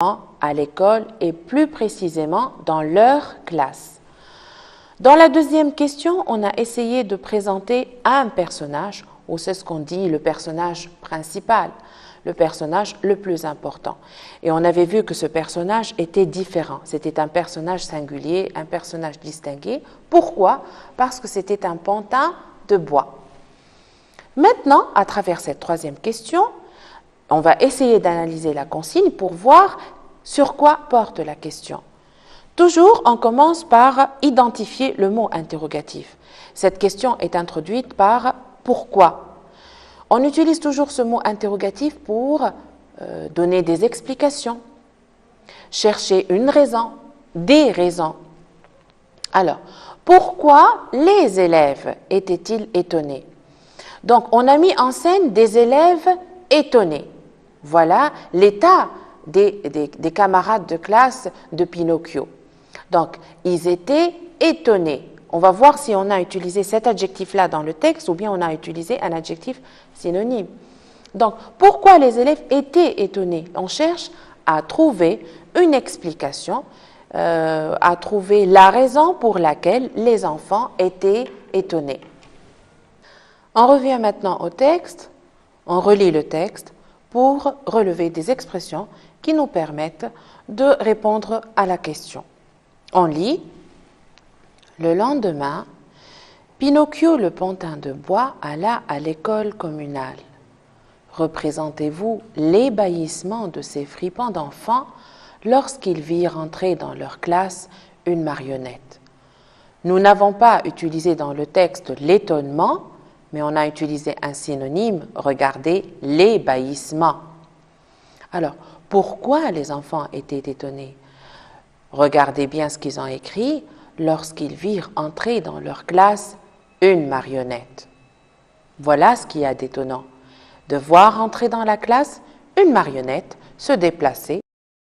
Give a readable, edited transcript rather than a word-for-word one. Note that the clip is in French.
à l'école et plus précisément dans leur classe. Dans la deuxième question, on a essayé de présenter un personnage, ou c'est ce qu'on dit le personnage principal, le personnage le plus important. Et on avait vu que ce personnage était différent. C'était un personnage singulier, un personnage distingué. Pourquoi? Parce que c'était un pantin de bois. Maintenant, à travers cette troisième question, on va essayer d'analyser la consigne pour voir sur quoi porte la question. Toujours, on commence par identifier le mot interrogatif. Cette question est introduite par « pourquoi ». On utilise toujours ce mot interrogatif pour donner des explications, chercher une raison, des raisons. Alors, pourquoi les élèves étaient-ils étonnés? Donc, on a mis en scène des élèves étonnés. Voilà l'état des camarades de classe de Pinocchio. Donc, ils étaient étonnés. On va voir si on a utilisé cet adjectif-là dans le texte ou bien on a utilisé un adjectif synonyme. Donc, pourquoi les élèves étaient étonnés? On cherche à trouver une explication, à trouver la raison pour laquelle les enfants étaient étonnés. On revient maintenant au texte, on relit le texte pour relever des expressions qui nous permettent de répondre à la question. On lit « Le lendemain, Pinocchio le pantin de bois alla à l'école communale. Représentez-vous l'ébahissement de ces fripons d'enfants lorsqu'ils virent entrer dans leur classe une marionnette. Nous n'avons pas utilisé dans le texte l'étonnement, mais on a utilisé un synonyme, regardez, l'ébahissement. Alors, pourquoi les enfants étaient étonnés? Regardez bien ce qu'ils ont écrit, lorsqu'ils virent entrer dans leur classe une marionnette. Voilà ce qu'il y a d'étonnant, de voir entrer dans la classe une marionnette se déplacer